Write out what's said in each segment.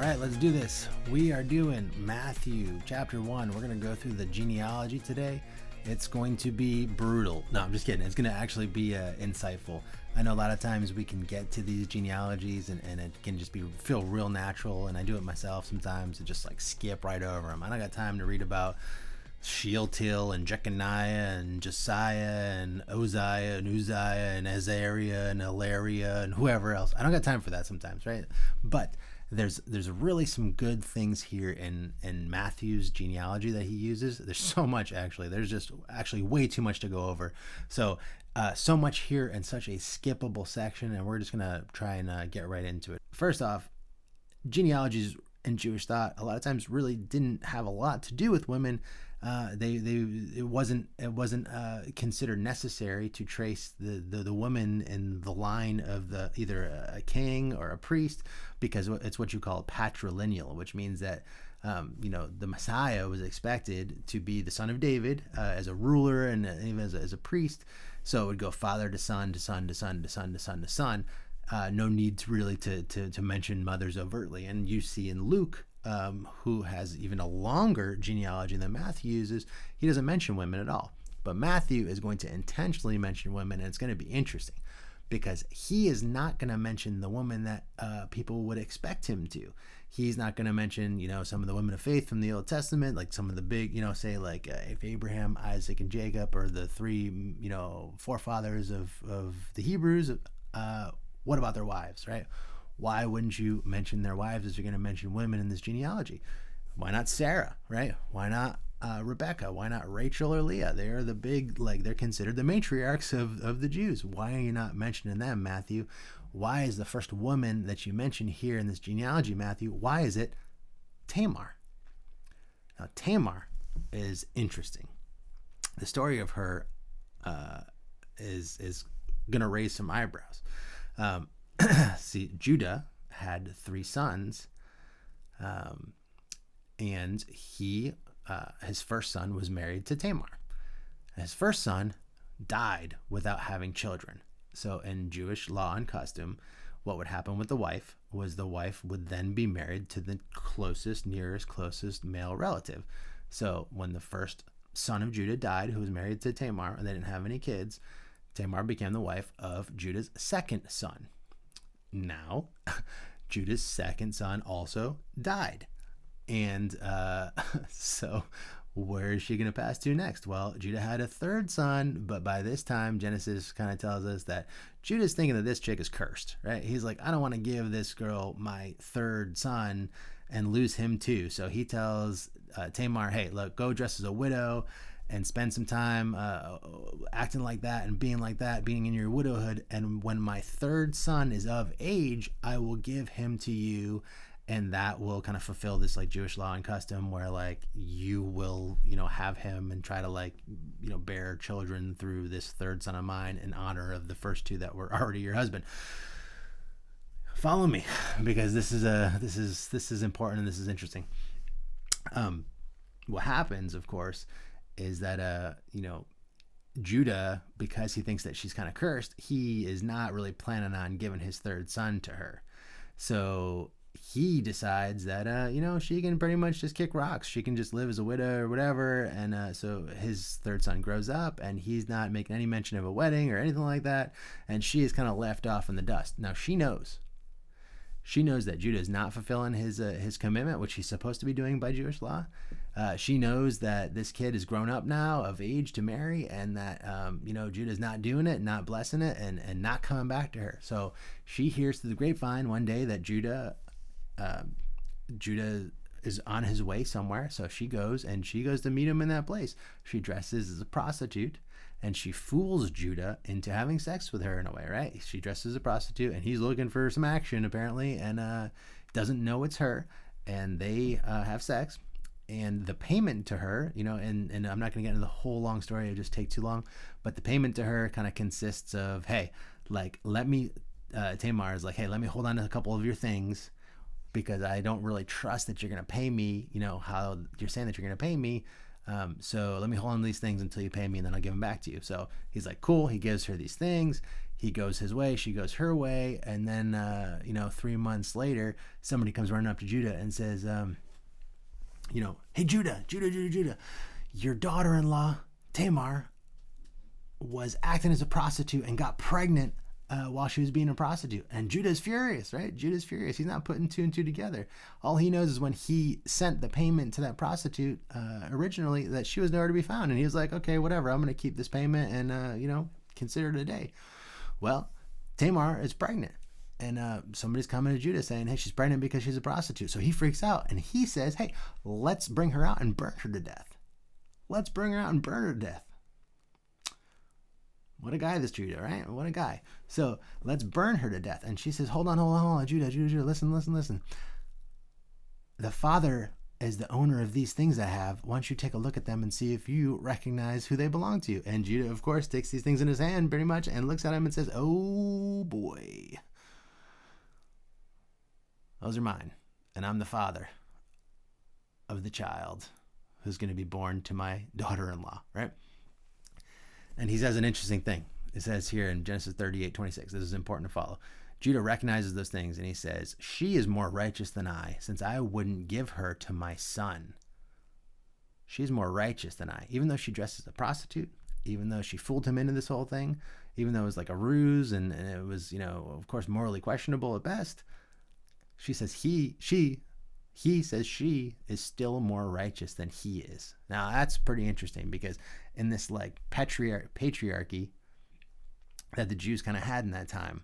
right, let's do this. We are doing Matthew chapter 1. We're going to go through the genealogy today. It's going to be brutal. No, I'm just kidding. It's going to actually be insightful. I know a lot of times we can get to these genealogies and it can just feel real natural, and I do it myself sometimes to just like skip right over them. I don't got time to read about Shealtiel and Jeconiah and Josiah and Uzziah and Azariah and Ilariah and whoever else. I don't got time for that sometimes, right? But there's really some good things here in Matthew's genealogy that he uses. There's so much, actually. There's just actually way too much to go over. So much here in such a skippable section, and we're just going to try and get right into it. First off, genealogies in Jewish thought a lot of times really didn't have a lot to do with women. It wasn't considered necessary to trace the woman in the line of either a king or a priest, because it's what you call patrilineal, which means that the Messiah was expected to be the son of David as a ruler and even as a priest. So it would go father to son to son to son to son to son to son. No need to really to mention mothers overtly. And you see in Luke, who has even a longer genealogy than Matthew uses, he doesn't mention women at all. But Matthew is going to intentionally mention women, and it's going to be interesting because he is not going to mention the woman that people would expect him to. He's not going to mention, some of the women of faith from the Old Testament, like some of the big, say like if Abraham, Isaac, and Jacob are the three, forefathers of the Hebrews. What about their wives, right? Why wouldn't you mention their wives as you're going to mention women in this genealogy? Why not Sarah, right? Why not Rebecca? Why not Rachel or Leah? They are the big, they're considered the matriarchs of the Jews. Why are you not mentioning them, Matthew? Why is the first woman that you mention here in this genealogy, Matthew, why is it Tamar? Now, Tamar is interesting. The story of her is going to raise some eyebrows. See, Judah had 3 sons, and his first son was married to Tamar. His first son died without having children. So in Jewish law and custom, what would happen with the wife was the wife would then be married to the closest male relative. So when the first son of Judah died, who was married to Tamar, and they didn't have any kids, Tamar became the wife of Judah's second son. Now, Judah's second son also died. And so where is she going to pass to next? Well, Judah had a third son, but by this time, Genesis kind of tells us that Judah's thinking that this chick is cursed, right? He's like, I don't want to give this girl my third son and lose him too. So he tells Tamar, hey, look, go dress as a widow and spend some time acting like that and being in your widowhood. And when my third son is of age, I will give him to you. And that will kind of fulfill this Jewish law and custom where you will, have him and try to bear children through this third son of mine in honor of the first 2 that were already your husband. Follow me, because this is important and this is interesting. What happens, of course, is that Judah, because he thinks that she's kind of cursed, he is not really planning on giving his third son to her. So he decides that she can pretty much just kick rocks. She can just live as a widow or whatever. And so his third son grows up, and he's not making any mention of a wedding or anything like that. And she is kind of left off in the dust. Now she knows that Judah is not fulfilling his commitment, which he's supposed to be doing by Jewish law. She knows that this kid is grown up now, of age to marry, and that Judah's not doing it, not blessing it, and not coming back to her. So she hears through the grapevine one day that Judah is on his way somewhere. So she goes to meet him in that place. She dresses as a prostitute, and she fools Judah into having sex with her in a way, right? She dresses as a prostitute, and he's looking for some action apparently, and doesn't know it's her, and they have sex. And the payment to her, and I'm not going to get into the whole long story, it'll just take too long, but the payment to her kind of consists of, hey, Tamar is like, hey, let me hold on to a couple of your things, because I don't really trust that you're going to pay me, how you're saying that you're going to pay me. So let me hold on to these things until you pay me, and then I'll give them back to you. So he's like, cool. He gives her these things. he goes his way, she goes her way, and then 3 months later, somebody comes running up to Judah and says, hey, Judah, your daughter-in-law Tamar was acting as a prostitute and got pregnant while she was being a prostitute. And Judah's furious, right? Judah's furious. He's not putting two and two together. All he knows is when he sent the payment to that prostitute originally, that she was nowhere to be found. And he was like, okay, whatever, I'm going to keep this payment and, consider it a day. Well, Tamar is pregnant. And somebody's coming to Judah saying, hey, she's pregnant because she's a prostitute. So he freaks out and he says, hey, let's bring her out and burn her to death. Let's bring her out and burn her to death. What a guy, this Judah, right? What a guy. So let's burn her to death. And she says, hold on, Judah, listen. The Father is the owner of these things I have. Why don't you take a look at them and see if you recognize who they belong to? And Judah, of course, takes these things in his hand pretty much and looks at him and says, oh boy, those are mine. And I'm the father of the child who's going to be born to my daughter-in-law, right? And he says an interesting thing. It says here in Genesis 38:26, this is important to follow. Judah recognizes those things and he says, she is more righteous than I, since I wouldn't give her to my son. She's more righteous than I, even though she dresses as a prostitute, even though she fooled him into this whole thing, even though it was like a ruse and it was, of course, morally questionable at best. She says he says she is still more righteous than he is. Now that's pretty interesting because in this like patriarchy that the Jews kind of had in that time,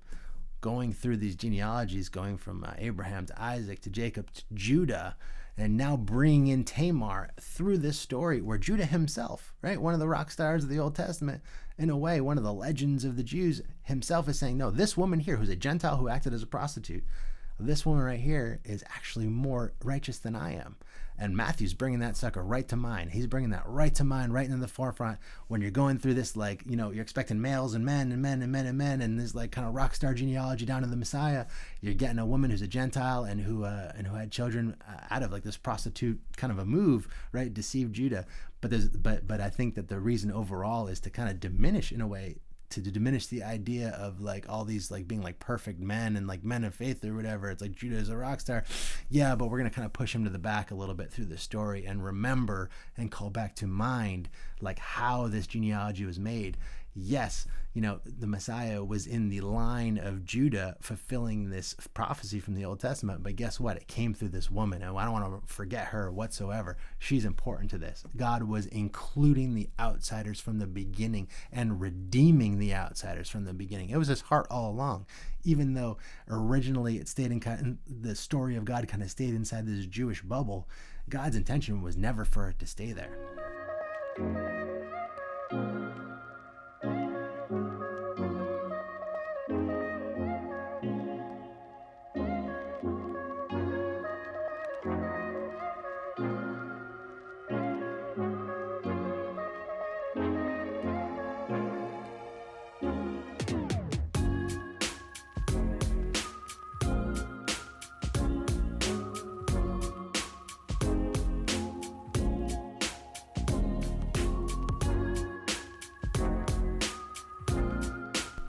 going through these genealogies, going from Abraham to Isaac to Jacob to Judah, and now bringing in Tamar through this story where Judah himself, right, one of the rock stars of the Old Testament, in a way, one of the legends of the Jews himself is saying, no, this woman here who's a Gentile who acted as a prostitute, this woman right here is actually more righteous than I am. And Matthew's bringing that sucker right to mind. He's bringing that right to mind, right into the forefront when you're going through this, like, you're expecting males and men and men and men and men and this like kind of rock star genealogy down to the Messiah. You're getting a woman who's a Gentile and who had children out of like this prostitute kind of a move, right? Deceived Judah. But I think that the reason overall is to kind of diminish in a way, to diminish the idea of like all these like being like perfect men and like men of faith or whatever. It's like Judah is a rock star. Yeah, but we're going to kind of push him to the back a little bit through the story and remember and call back to mind like how this genealogy was made. Yes, the Messiah was in the line of Judah fulfilling this prophecy from the Old Testament, but guess what? It came through this woman, and I don't want to forget her whatsoever. She's important to this. God was including the outsiders from the beginning and redeeming the outsiders from the beginning. It was his heart all along, even though originally it stayed in the story of God kind of stayed inside this Jewish bubble. God's intention was never for it to stay there.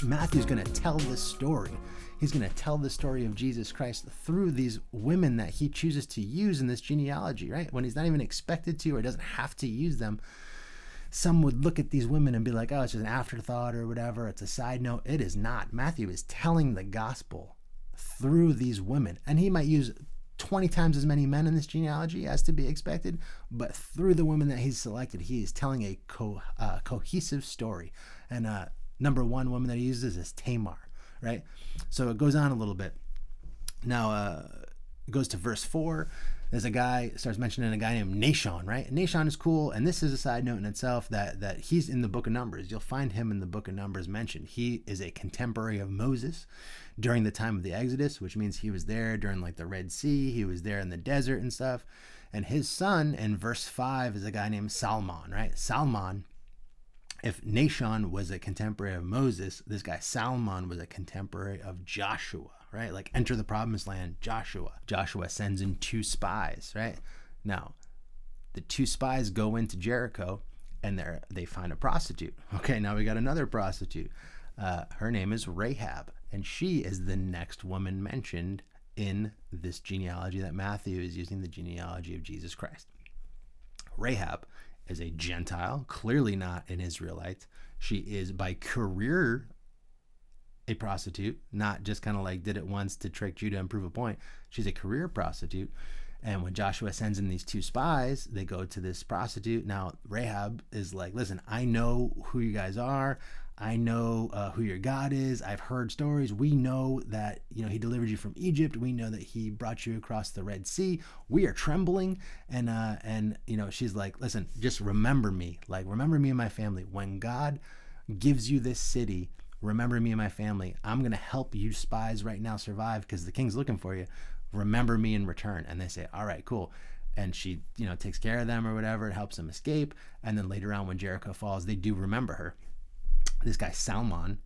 Matthew's going to tell this story. He's going to tell the story of Jesus Christ through these women that he chooses to use in this genealogy, right? When he's not even expected to or doesn't have to use them. Some would look at these women and be like, oh, it's just an afterthought or whatever. It's a side note. It is not. Matthew is telling the gospel through these women. And he might use 20 times as many men in this genealogy as to be expected, but through the women that he's selected, he is telling a cohesive story. And number one woman that he uses is Tamar, right? So it goes on a little bit. Now, it goes to verse 4. There's a guy, starts mentioning a guy named Nahshon, right? Nahshon is cool, and this is a side note in itself that he's in the book of Numbers. You'll find him in the book of Numbers mentioned. He is a contemporary of Moses during the time of the Exodus, which means he was there during like the Red Sea. He was there in the desert and stuff. And his son in verse 5 is a guy named Salmon, right? Salmon, if Nahshon was a contemporary of Moses, this guy Salmon was a contemporary of Joshua, right? Like enter the promised land, Joshua. Joshua sends in 2 spies, right? Now, the 2 spies go into Jericho and they find a prostitute. Okay, now we got another prostitute. Her name is Rahab, and she is the next woman mentioned in this genealogy that Matthew is using, the genealogy of Jesus Christ. Rahab is a Gentile, clearly not an Israelite. She is by career a prostitute, not just kind of like did it once to trick Judah and prove a point. She's a career prostitute. And when Joshua sends in these two spies, they go to this prostitute. Now, Rahab is like, listen, I know who you guys are. I know who your God is. I've heard stories. We know that, he delivered you from Egypt. We know that he brought you across the Red Sea. We are trembling. And she's like, listen, just remember me. Like, remember me and my family. When God gives you this city, remember me and my family. I'm going to help you spies right now survive because the king's looking for you. Remember me in return. And they say, all right, cool. And she, takes care of them or whatever. It helps them escape. And then later on when Jericho falls, they do remember her. This guy Salmon,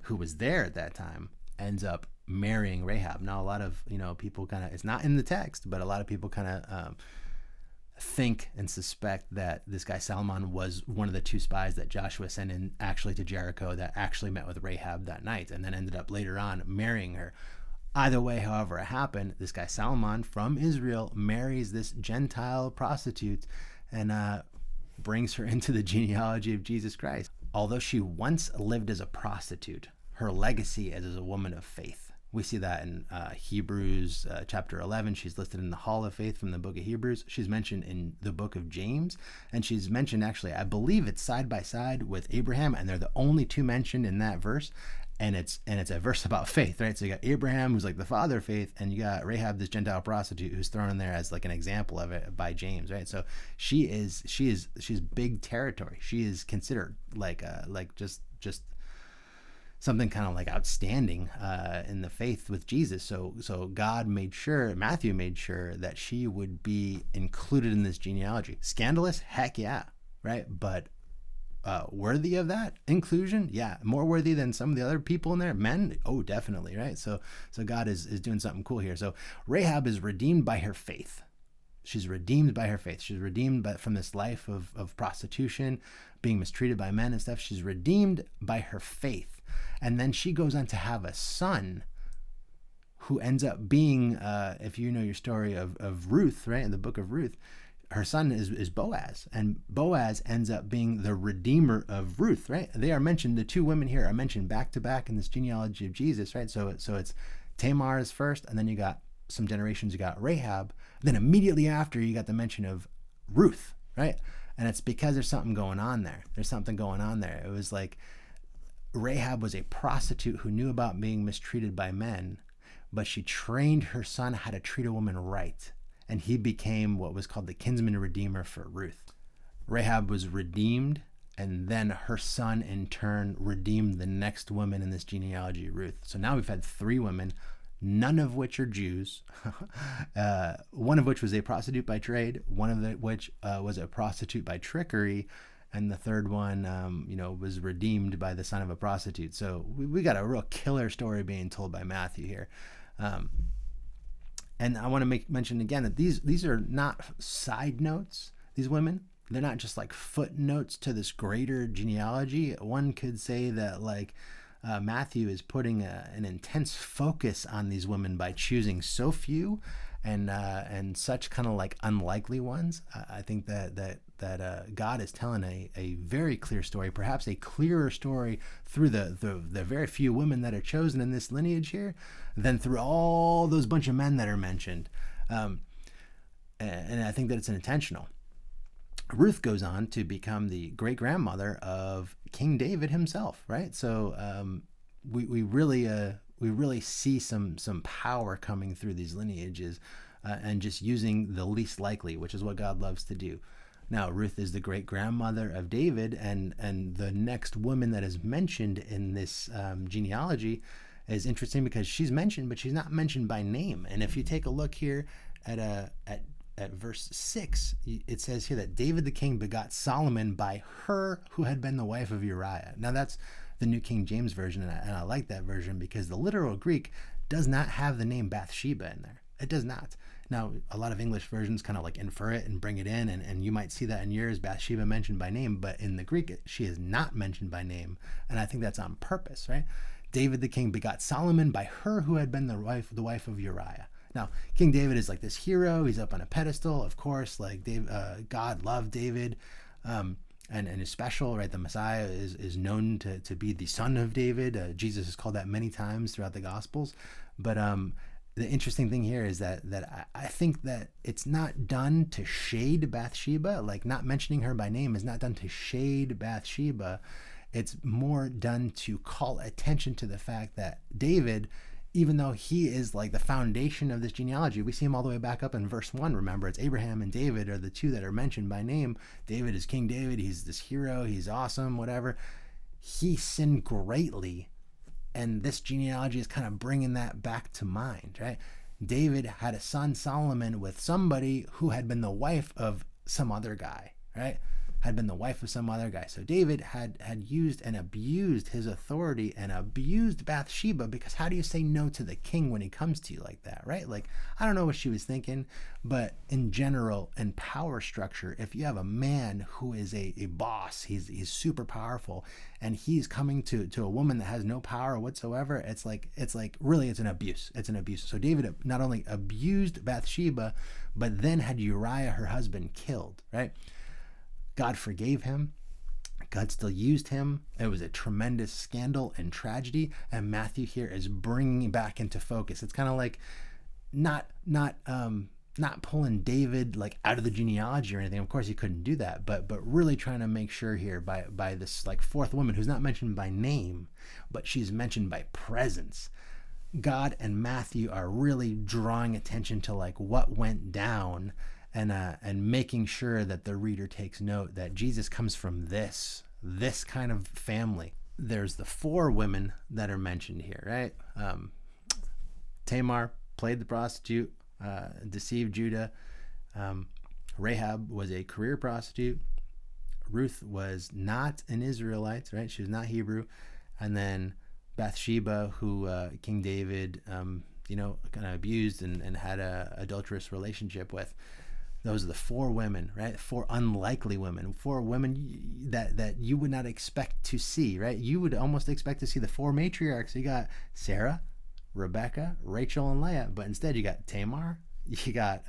who was there at that time, ends up marrying Rahab. Now, a lot of, people kind of, it's not in the text, but a lot of people kind of think and suspect that this guy Salmon was one of the two spies that Joshua sent in actually to Jericho that actually met with Rahab that night and then ended up later on marrying her. Either way, however it happened, this guy Salmon from Israel marries this Gentile prostitute and brings her into the genealogy of Jesus Christ. Although she once lived as a prostitute, her legacy is as a woman of faith. We see that in Hebrews chapter 11. She's listed in the Hall of Faith from the book of Hebrews. She's mentioned in the book of James. And she's mentioned, actually, I believe it's side by side with Abraham. And they're the only two mentioned in that verse. And it's a verse about faith, right? So you got Abraham, who's like the father of faith. And you got Rahab, this Gentile prostitute, who's thrown in there as like an example of it by James, right? So she's big territory. She is considered like just something kind of like outstanding in the faith with Jesus. So God made sure, Matthew made sure that she would be included in this genealogy. Scandalous? Heck yeah, right? But worthy of that inclusion? Yeah. More worthy than some of the other people in there? Men? Oh, definitely, right? So God is doing something cool here. So Rahab is redeemed by her faith. She's redeemed by her faith. She's redeemed from this life of prostitution, being mistreated by men and stuff. She's redeemed by her faith. And then she goes on to have a son who ends up being, if you know your story of Ruth, right, in the book of Ruth, her son is Boaz. And Boaz ends up being the redeemer of Ruth, right? They are mentioned, the two women here are mentioned back to back in this genealogy of Jesus, right? So it's Tamar is first, and then you got some generations, you got Rahab. Then immediately after, you got the mention of Ruth, right? And it's because there's something going on there. There's something going on there. It was like Rahab was a prostitute who knew about being mistreated by men, but she trained her son how to treat a woman right. And he became what was called the kinsman redeemer for Ruth. Rahab was redeemed, and then her son in turn redeemed the next woman in this genealogy, Ruth. So now we've had three women, none of which are Jews, one of which was a prostitute by trade, one of which was a prostitute by trickery, and the third one, was redeemed by the son of a prostitute. So we got a real killer story being told by Matthew here. And I want to mention again that these are not side notes, these women. They're not just like footnotes to this greater genealogy. One could say that Matthew is putting an intense focus on these women by choosing so few and such kind of like unlikely ones. I think that God is telling a very clear story, perhaps a clearer story through the very few women that are chosen in this lineage here than through all those bunch of men that are mentioned. And I think that it's intentional. Ruth goes on to become the great-grandmother of King David himself, right? So we really see some power coming through these lineages and just using the least likely, which is what God loves to do. Now, Ruth is the great-grandmother of David, and the next woman that is mentioned in this genealogy is interesting because she's mentioned, but she's not mentioned by name. And if you take a look here at verse 6, it says here that David the king begot Solomon by her who had been the wife of Uriah. Now, that's the New King James Version, and I like that version because the literal Greek does not have the name Bathsheba in there. It does not. Now, a lot of English versions kind of like infer it and bring it in, and you might see that in yours, Bathsheba mentioned by name, but in the Greek, she is not mentioned by name. And I think that's on purpose, right? David the king begot Solomon by her who had been the wife of Uriah. Now, King David is like this hero. He's up on a pedestal, of course. Like God loved David, and is special, right? The Messiah is known to be the son of David. Jesus is called that many times throughout the Gospels. But the interesting thing here is that I think that it's not done to shade Bathsheba. Like, not mentioning her by name is not done to shade Bathsheba. It's more done to call attention to the fact that David, even though he is like the foundation of this genealogy, we see him all the way back up in verse 1. Remember, it's Abraham and David are the two that are mentioned by name. David is King David. He's this hero. He's awesome, whatever. He sinned greatly, and this genealogy is kind of bringing that back to mind, right? David had a son, Solomon, with somebody who had been the wife of some other guy, right? Had been the wife of some other guy. So David had used and abused his authority and abused Bathsheba, because how do you say no to the king when he comes to you like that, right? Like, I don't know what she was thinking, but in general, in power structure, if you have a man who is a boss, he's super powerful, and he's coming to a woman that has no power whatsoever, it's like really, it's an abuse. It's an abuse. So David not only abused Bathsheba, but then had Uriah, her husband, killed, right? God forgave him. God still used him. It was a tremendous scandal and tragedy, and Matthew here is bringing back into focus. It's kind of like not pulling David like out of the genealogy or anything. Of course, he couldn't do that, but really trying to make sure here by this like fourth woman who's not mentioned by name, but she's mentioned by presence. God and Matthew are really drawing attention to like what went down, and making sure that the reader takes note that Jesus comes from this kind of family. There's the four women that are mentioned here, right? Tamar played the prostitute, deceived Judah. Rahab was a career prostitute. Ruth was not an Israelite, right? She was not Hebrew. And then Bathsheba, who King David, kind of abused and had a adulterous relationship with. Those are the four women, right? Four unlikely women, four women that you would not expect to see, right? You would almost expect to see the four matriarchs. You got Sarah, Rebecca, Rachel, and Leah, but instead you got Tamar, you got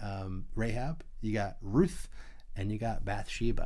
Rahab, you got Ruth, and you got Bathsheba.